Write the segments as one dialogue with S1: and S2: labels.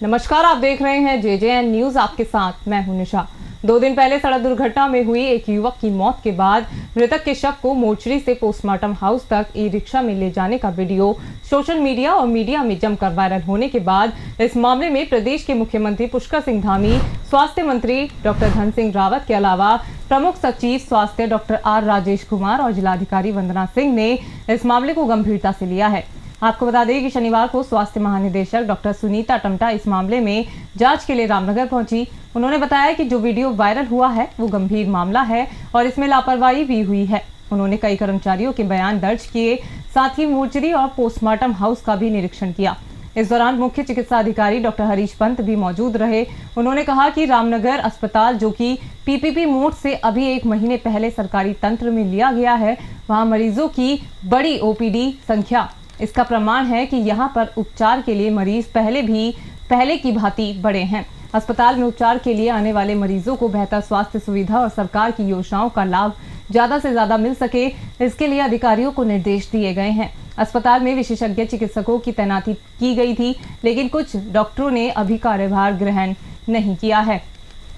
S1: नमस्कार, आप देख रहे हैं JJN न्यूज। आपके साथ मैं हूं निशा। 2 दिन पहले सड़क दुर्घटना में हुई एक युवक की मौत के बाद मृतक के शव को मोर्चरी से पोस्टमार्टम हाउस तक ई-रिक्शा में ले जाने का वीडियो सोशल मीडिया और मीडिया में जमकर वायरल होने के बाद इस मामले में प्रदेश के मुख्यमंत्री पुष्कर सिंह धामी, स्वास्थ्य मंत्री डॉक्टर धन सिंह रावत के अलावा प्रमुख सचिव स्वास्थ्य डॉक्टर R राजेश कुमार और जिलाधिकारी वंदना सिंह ने इस मामले को गंभीरता से लिया है। आपको बता दें कि शनिवार को स्वास्थ्य महानिदेशक डॉक्टर सुनीता टमटा इस मामले में जांच के लिए रामनगर पहुंची। उन्होंने बताया कि जो वीडियो वायरल हुआ है वो गंभीर मामला है और इसमें लापरवाही भी हुई है। उन्होंने कई कर्मचारियों के बयान दर्ज किए, साथ ही मोर्चरी और पोस्टमार्टम हाउस का भी निरीक्षण किया। इस दौरान मुख्य चिकित्सा अधिकारी डॉक्टर हरीश पंत भी मौजूद रहे। उन्होंने कहा कि रामनगर अस्पताल, जो कि PPP मोड से अभी 1 महीने पहले सरकारी तंत्र में लिया गया है, वहाँ मरीजों की बड़ी OPD संख्या इसका प्रमाण है कि यहाँ पर उपचार के लिए मरीज पहले की भांति बढ़े हैं। अस्पताल में उपचार के लिए आने वाले मरीजों को बेहतर स्वास्थ्य सुविधा और सरकार की योजनाओं का लाभ ज्यादा से ज्यादा मिल सके, इसके लिए अधिकारियों को निर्देश दिए गए हैं। अस्पताल में विशेषज्ञ चिकित्सकों की तैनाती की गई थी, लेकिन कुछ डॉक्टरों ने अभी कार्यभार ग्रहण नहीं किया है।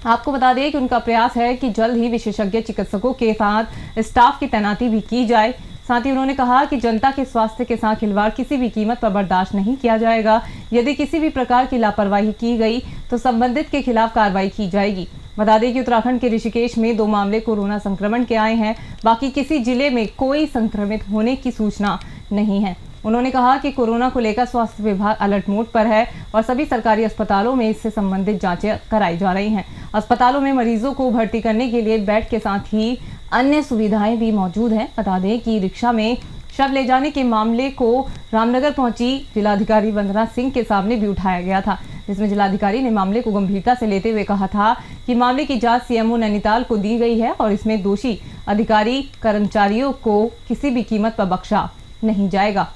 S1: आपको बता दें कि उनका प्रयास है कि जल्द ही विशेषज्ञ चिकित्सकों के साथ स्टाफ की तैनाती भी की जाए। साथ ही उन्होंने कहा कि जनता के स्वास्थ्य के साथ खिलवाड़ किसी भी कीमत पर बर्दाश्त नहीं किया जाएगा। यदि किसी भी प्रकार की लापरवाही की गई तो संबंधित के खिलाफ कार्रवाई की जाएगी। बता दें कि उत्तराखंड के ऋषिकेश में 2 मामले कोरोना संक्रमण के आए हैं। बाकी किसी जिले में कोई संक्रमित होने की सूचना नहीं है। उन्होंने कहा कि कोरोना को लेकर स्वास्थ्य विभाग अलर्ट मोड पर है और सभी सरकारी अस्पतालों में इससे संबंधित जांचें कराई जा रही हैं। अस्पतालों में मरीजों को भर्ती करने के लिए बेड के साथ ही अन्य सुविधाएं भी मौजूद हैं। बता दें कि रिक्शा में शव ले जाने के मामले को रामनगर पहुंची जिलाधिकारी वंदना सिंह के सामने भी उठाया गया था, जिसमें जिलाधिकारी ने मामले को गंभीरता से लेते हुए कहा था कि मामले की जांच CMO नैनीताल को दी गई है और इसमें दोषी अधिकारी कर्मचारियों को किसी भी कीमत पर बख्शा नहीं जाएगा।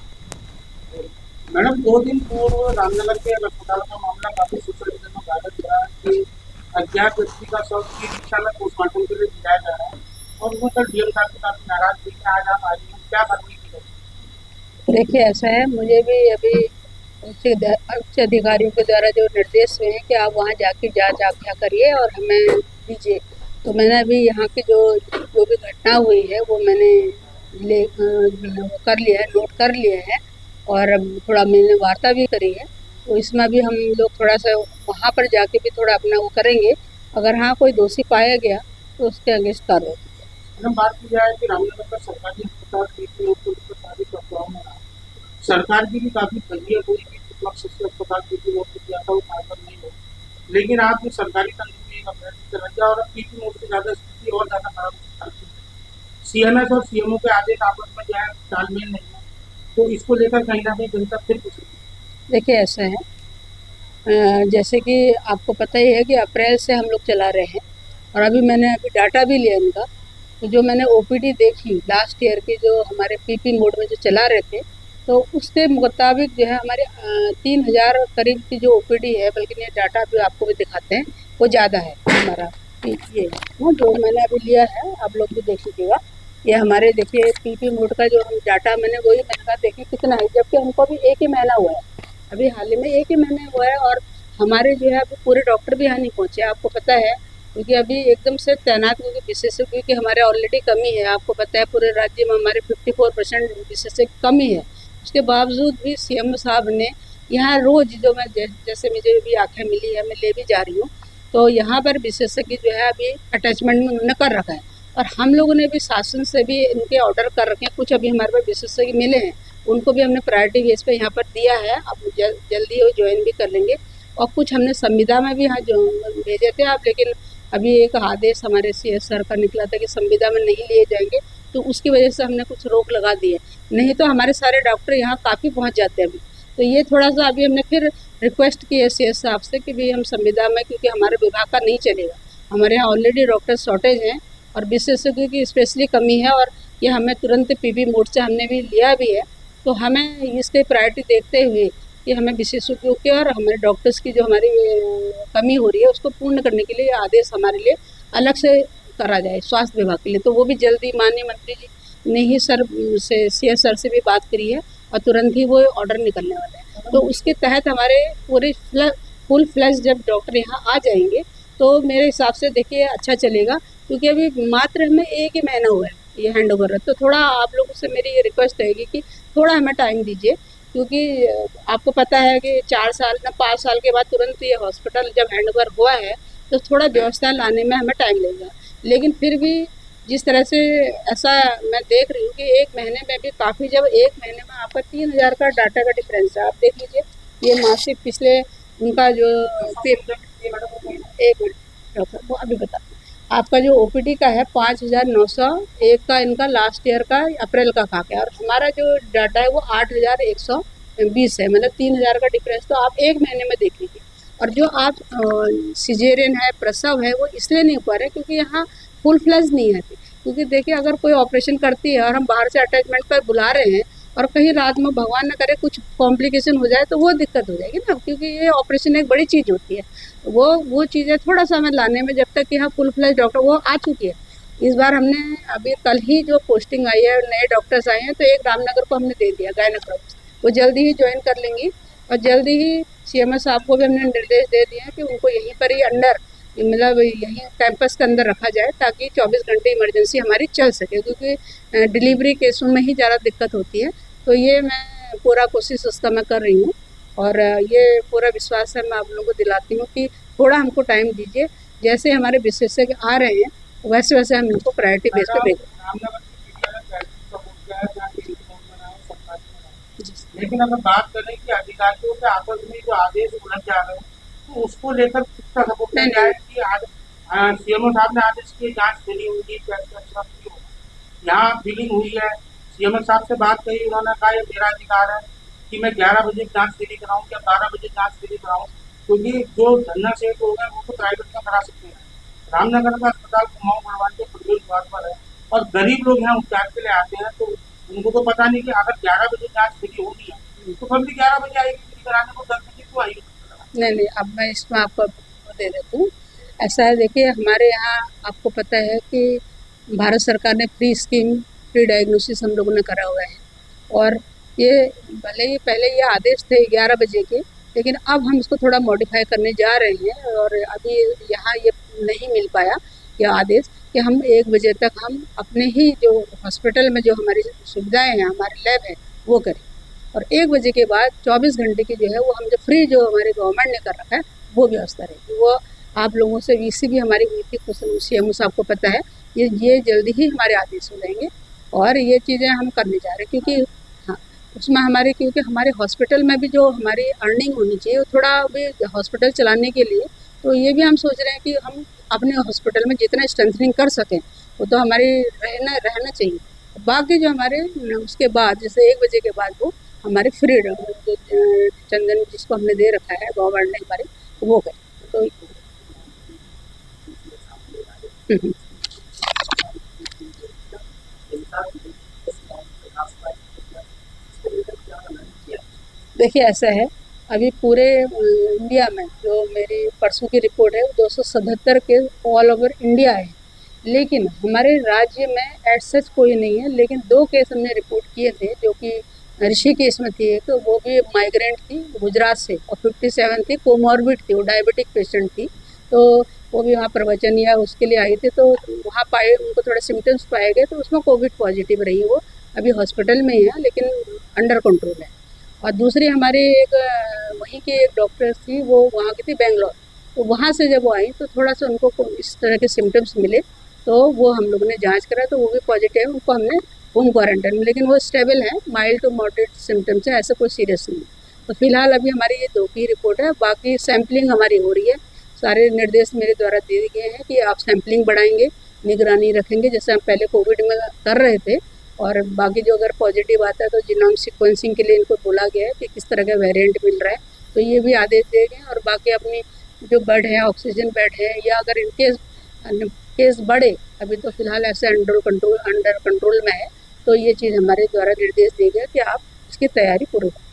S2: मैडम, 2 दिन पूर्व रामनगर के अस्पताल का मामला काफी सोशल मीडिया में वायरल हो रहा है कि अज्ञात व्यक्ति का शव की रिक्शा में पोस्टमार्टम के लिए दिया जा रहा है और वो कल DM साहब के काफी नाराज दिख रहा है। आज आप आई हैं, क्या कार्रवाई की गई?
S3: देखिए, ऐसा है, मुझे भी अभी उच्च अधिकारियों के द्वारा जो निर्देश हुए हैं कि आप वहाँ जाके जांच आख्या करिए और हमें दीजिए, तो मैंने अभी यहाँ की जो भी घटना हुई है वो मैंने कर लिया है, नोट कर लिया है और अब थोड़ा मैंने वार्ता भी करी है। तो इसमें भी हम लोग थोड़ा सा वहाँ पर जाके भी थोड़ा अपना वो करेंगे। अगर हाँ कोई दोषी पाया गया तो उसके अगेंस्ट कार्रवाई।
S2: मैडम, बात की जाए कि रामनगर का सरकारी अस्पताल सारी अफवाहों में रहा, सरकार की भी काफी फैलियत हुई कि अस्पताल किया था वो कारगर नहीं हो, लेकिन आप जो सरकारी तंत्र में एक अप्रैल से चला गया और अब PP मोड से ज्यादा स्थिति और ज्यादा खराब हो सकती है। CMS और CMO के आदेश आपस में जो है तालमेल नहीं है, तो इसको लेकर कहीं ना कहीं जनता फिर कुछ।
S3: देखिए, ऐसा है, जैसे कि आपको पता ही है कि अप्रैल से हम लोग चला रहे हैं और अभी मैंने डाटा भी लिया इनका। तो जो मैंने OPD देखी लास्ट ईयर की, जो हमारे PP मोड में जो चला रहे थे, तो उसके मुताबिक जो है हमारे 3000 करीब की जो OPD है, बल्कि ये डाटा भी आपको भी दिखाते हैं, वो ज़्यादा है हमारा। ये वो जो मैंने अभी लिया है, आप लोग भी देख लीजिएगा। ये हमारे देखिए PP मोड का जो हम डाटा मैंने कहा देखिए कितना है, जबकि हमको अभी 1 ही महीना हुआ है। अभी हाल ही में 1 ही महीना हुआ है और हमारे जो है अभी पूरे डॉक्टर भी यहाँ नहीं पहुँचे, आपको पता है, क्योंकि अभी एकदम से तैनात होकर विशेषज्ञ, क्योंकि हमारे ऑलरेडी कमी है। आपको पता है पूरे राज्य में हमारे 54% विशेषज्ञ कमी है। उसके बावजूद भी CMO साहब ने यहाँ रोज़ जो मैं जैसे मुझे भी आँखें मिली है, मैं ले भी जा रही हूँ, तो यहाँ पर विशेषज्ञ जो है अभी अटैचमेंट में उन्होंने कर रखा है और हम लोगों ने भी शासन से भी इनके ऑर्डर कर रखे हैं। कुछ अभी हमारे पास विशेषज्ञ मिले हैं, उनको भी हमने प्रायोरिटी बेस पे यहाँ पर दिया है। अब जल्दी वो ज्वाइन भी कर लेंगे और कुछ हमने संविदा में भी यहाँ जो भेजे थे आप, लेकिन अभी एक आदेश हमारे CS सर का निकला था कि संविदा में नहीं लिए जाएंगे, तो उसकी वजह से हमने कुछ रोक लगा दी है। नहीं तो हमारे सारे डॉक्टर यहाँ काफ़ी पहुँच जाते हैं अभी। तो ये थोड़ा सा अभी हमने फिर रिक्वेस्ट की है CS साहब से कि भाई हम संविदा में, क्योंकि हमारे विभाग का नहीं चलेगा, हमारे यहाँ ऑलरेडी डॉक्टर शॉर्टेज हैं और विशेषज्ञों की स्पेशली कमी है और ये हमें तुरंत PP मोड से हमने भी लिया भी है। तो हमें इसकी प्रायोरिटी देखते हुए कि हमें विशेषज्ञों के और हमारे डॉक्टर्स की जो हमारी कमी हो रही है उसको पूर्ण करने के लिए आदेश हमारे लिए अलग से करा जाए स्वास्थ्य विभाग के लिए। तो वो भी जल्दी माननीय मंत्री जी ने ही सर से CS सर से भी बात करी है और तुरंत ही वो ऑर्डर निकलने वाले हैं। तो उसके तहत हमारे पूरे फुल फ्लैश जब डॉक्टर यहाँ आ जाएंगे तो मेरे हिसाब से देखिए अच्छा चलेगा, क्योंकि अभी मात्र हमें 1 ही महीना हुआ है ये हैंड ओवर है। तो थोड़ा आप लोगों से मेरी ये रिक्वेस्ट रहेगी कि थोड़ा हमें टाइम दीजिए, क्योंकि आपको पता है कि 4 साल ना 5 साल के बाद तुरंत ये हॉस्पिटल जब हैंड ओवर हुआ है तो थोड़ा व्यवस्था लाने में हमें टाइम लगेगा। लेकिन फिर भी जिस तरह से ऐसा मैं देख रही हूँ कि 1 महीने में भी काफ़ी, जब 1 महीने में आपका 3,000 का डाटा का डिफरेंस है। आप देख लीजिए ये मासिक पिछले उनका जो एक मिनट डॉक्टर वो अभी बता, आपका जो ओपीडी का है 5,901 का इनका लास्ट ईयर का अप्रैल का खा के, और हमारा जो डाटा है वो 8,120 है, मतलब 3,000 का डिफरेंस तो आप 1 महीने में देख लीजिए। और जो आप सिजेरियन है, प्रसव है, वो इसलिए नहीं हो पा रहे क्योंकि यहाँ फुल फ्लैश नहीं है। क्योंकि देखिए अगर कोई ऑपरेशन करती है और हम बाहर से अटैचमेंट पर बुला रहे हैं और कहीं रात में भगवान न करे कुछ कॉम्प्लिकेशन हो जाए तो वो दिक्कत हो जाएगी ना, क्योंकि ये ऑपरेशन एक बड़ी चीज़ होती है। वो चीज़ें थोड़ा सा हमें लाने में, जब तक यहाँ फुल फ्लैश डॉक्टर वो आ चुकी है। इस बार हमने अभी कल ही जो पोस्टिंग आई है, नए डॉक्टर्स आए हैं, तो एक रामनगर को हमने दे दिया गायनेकोलॉजिस्ट, वो जल्दी ही ज्वाइन कर लेंगी। और जल्दी ही सीएमओ साहब को भी हमने निर्देश दे दिए हैं कि उनको यहीं पर ही अंडर, मतलब यहीं कैंपस के अंदर रखा जाए ताकि 24 घंटे इमरजेंसी हमारी चल सके, क्योंकि डिलीवरी केसों में ही ज़्यादा दिक्कत होती है। तो ये मैं पूरा कोशिश उसका मैं कर रही हूँ, और ये पूरा विश्वास है, मैं आप लोगों को दिलाती हूँ कि थोड़ा हमको टाइम दीजिए। जैसे हमारे विशेषज्ञ आ रहे हैं वैसे वैसे हम इनको प्रायोरिटी बेस पे भेजें।
S2: रामनगर की विद्यालय प्राइवेट का बोल गया है, जहाँ के नोट बनाए सरकारी बनाए। लेकिन अगर बात करें कि अधिकारियों के आपस में जो आदेश उलझ जा रहे हैं, तो उसको लेकर किसका सपोर्ट
S3: नहीं,
S2: किया है कि आज सीएमओ साहब ने आदेश की जांच फिलिंग हुई, यहाँ फिलिंग हुई है। सीएमओ साहब से बात कही, उन्होंने कहा ये मेरा अधिकार है कि मैं 11 बजे जांच फिलिंग कराऊँ या 12 बजे जांच फिलिंग कराऊँ, क्योंकि जो धन्ना सेठ हो गए वो तो प्राइवेट में करा सकते हैं। रामनगर का अस्पताल कुमाऊं गढ़वाल के प्रवेश द्वार पर है और गरीब लोग यहाँ उपचार के लिए आते हैं, तो उनको तो पता नहीं कि अगर 11 बजे जांच फ्री होनी है तो पब्लिक 11 बजे आएगी फ्री कराने को, 10 बजे क्यों आएगी?
S3: नहीं, अब मैं इसमें आपको दे देती हूँ। ऐसा है, देखिए हमारे यहाँ आपको पता है कि भारत सरकार ने फ्री स्कीम, फ्री डायग्नोसिस हम लोगों ने करा हुआ है, और ये भले ही पहले ये आदेश थे 11 बजे के, लेकिन अब हम इसको थोड़ा मॉडिफाई करने जा रहे हैं। और अभी यहाँ ये नहीं मिल पाया यह आदेश कि हम 1 बजे तक हम अपने ही जो हॉस्पिटल में जो हमारी सुविधाएं हैं, हमारे लैब है, वो करें। और 1 बजे के बाद 24 घंटे की जो है वो हम जो फ्री जो हमारे गवर्नमेंट ने कर रखा है वो व्यवस्था रहेगी। वो आप लोगों से वीसी भी हमारी हुई थी, सीएमओ साहब को पता है, ये जल्दी ही हमारे आदेश हो जाएंगे। और ये चीज़ें हम करने जा रहे हैं, क्योंकि हाँ उसमें हमारे, क्योंकि हमारे हॉस्पिटल में भी जो हमारी अर्निंग होनी चाहिए वो थोड़ा भी हॉस्पिटल चलाने के लिए, तो ये भी हम सोच रहे हैं कि हम अपने हॉस्पिटल में जितना स्ट्रेंथनिंग कर सकें वो तो हमारी रहना चाहिए। बाकी जो हमारे उसके बाद जैसे 1 बजे के बाद वो हमारे फ्री चंदन जिसको हमने दे रखा है गवर्नमेंट ने हमारे, वो करें। तो देखिए ऐसा है, अभी पूरे इंडिया में जो मेरी परसों की रिपोर्ट है वो 277 केस ऑल ओवर इंडिया है, लेकिन हमारे राज्य में एज सच कोई नहीं है। लेकिन 2 केस हमने रिपोर्ट किए थे जो कि ऋषिकेश में थी, तो वो भी माइग्रेंट थी गुजरात से, और 57 थी, कोमॉर्बिड थी, वो डायबिटिक पेशेंट थी। तो वो भी वहाँ प्रवचन या उसके लिए आई थी, तो वहाँ पाए उनको थोड़े सिम्टम्स पाए गए, तो उसमें कोविड पॉजिटिव रही। वो अभी हॉस्पिटल में ही है लेकिन अंडर कंट्रोल है। और दूसरी हमारी एक वहीं की एक डॉक्टर थी, वो वहाँ की थी बेंगलोर, तो वहाँ से जब वो आई तो थोड़ा सा उनको इस तरह के सिम्टम्स मिले, तो वो हम लोगों ने जांच करा तो वो भी पॉजिटिव है, उनको हमने होम क्वारंटाइन में, लेकिन वो स्टेबल है, माइल्ड टू मॉडरेट सिम्टम्स है, ऐसा कोई सीरियस नहीं है। तो फिलहाल अभी हमारी ये 2 की रिपोर्ट है, बाकी सैम्पलिंग हमारी हो रही है। सारे निर्देश मेरे द्वारा दिए गए हैं कि आप सैम्पलिंग बढ़ाएंगे, निगरानी रखेंगे जैसे हम पहले कोविड में कर रहे थे। और बाकी जो अगर पॉजिटिव आता है तो जीनोम सीक्वेंसिंग के लिए इनको बोला गया है कि किस तरह का वेरिएंट मिल रहा है, तो ये भी आदेश दिए गए। और बाकी अपनी जो बेड है, ऑक्सीजन बेड है, या अगर इनकेस केस बढ़े, अभी तो फिलहाल ऐसे अंडर कंट्रोल में है, तो ये चीज़ हमारे द्वारा निर्देश दिए गए कि आप इसकी तैयारी पूरी करें।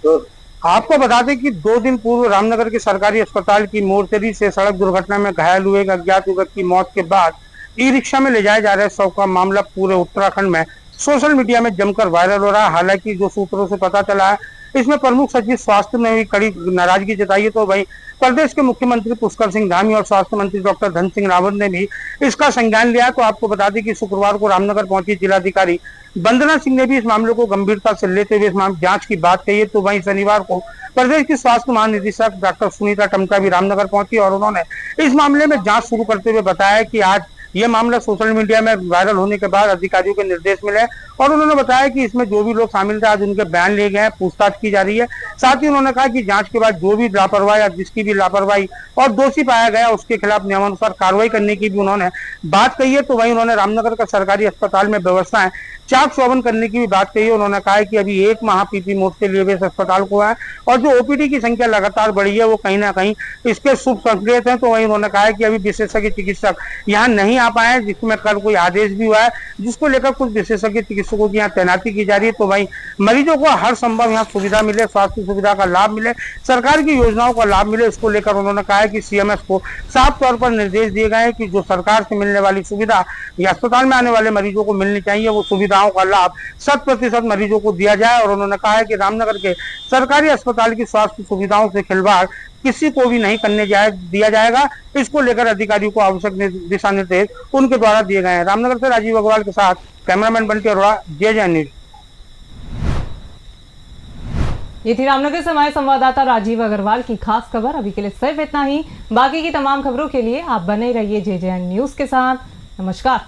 S4: तो आपको बता दें कि 2 दिन पूर्व रामनगर के सरकारी अस्पताल की मोर्चरी से सड़क दुर्घटना में घायल हुए एक अज्ञात युवक की मौत के बाद ई रिक्शा में ले जाए जा रहे शव का मामला पूरे उत्तराखंड में सोशल मीडिया में जमकर वायरल हो रहा है। हालांकि जो सूत्रों से पता चला है इसमें प्रमुख सचिव स्वास्थ्य ने भी कड़ी नाराजगी जताई है। तो वहीं प्रदेश के मुख्यमंत्री पुष्कर सिंह धामी और स्वास्थ्य मंत्री डॉक्टर धन सिंह रावत ने भी इसका संज्ञान लिया। तो आपको बता दें कि शुक्रवार को रामनगर पहुंची जिलाधिकारी वंदना सिंह ने भी इस मामले को गंभीरता से लेते हुए इस मामले जांच की बात कही है। तो वहीं शनिवार को प्रदेश की स्वास्थ्य महानिदेशक डॉक्टर सुनीता टमटा भी रामनगर पहुंची और उन्होंने इस मामले में जांच शुरू करते हुए बताया कि आज ये मामला सोशल मीडिया में वायरल होने के बाद अधिकारियों के निर्देश मिले और उन्होंने बताया कि इसमें जो भी लोग शामिल थे आज उनके बयान लिए गए हैं, पूछताछ की जा रही है। साथ ही उन्होंने कहा कि जांच के बाद जो भी लापरवाही या जिसकी भी लापरवाही और दोषी पाया गया उसके खिलाफ नियमानुसार कार्रवाई करने की भी उन्होंने बात कही है। तो वहीं उन्होंने रामनगर का सरकारी अस्पताल में व्यवस्थाएं चाक चौबंद करने की भी बात कही है। उन्होंने कहा है कि अभी 1 माह पीपी मोड से लिए हुए इस अस्पताल को है और जो ओपीडी की संख्या लगातार बढ़ी है वो कहीं ना कहीं इसके शुभ संकेत हैं। तो वहीं उन्होंने कहा है कि अभी विशेषज्ञ चिकित्सक यहाँ नहीं आ पाए, जिसमें कल कोई आदेश भी हुआ है जिसको लेकर कुछ विशेषज्ञ चिकित्सकों की यहाँ तैनाती की जा रही है। तो वहीं मरीजों को हर संभव यहाँ सुविधा मिले, स्वास्थ्य सुविधा का लाभ मिले, सरकार की योजनाओं का लाभ मिले, इसको लेकर उन्होंने कहा है कि सीएमएस को साफ तौर पर निर्देश दिए गए हैं कि जो सरकार से मिलने वाली सुविधा या अस्पताल में आने वाले मरीजों को मिलनी चाहिए वो सुविधाओं का लाभ 100% मरीजों को दिया जाए। और उन्होंने कहा है कि रामनगर के सरकारी अस्पताल की स्वास्थ्य सुविधाओं से खिलवाड़ किसी को भी नहीं करने दिया जाएगा। इसको लेकर अधिकारियों को आवश्यक दिशा निर्देश उनके द्वारा दिए गए हैं। रामनगर से राजीव अग्रवाल के साथ कैमरामैन बंटी अरोड़ा, जे न्यूज।
S1: ये थी रामनगर से हमारे संवाददाता राजीव अग्रवाल की खास खबर। अभी के लिए सिर्फ इतना ही। बाकी की तमाम खबरों के लिए आप बने रहिए जे न्यूज के साथ। नमस्कार।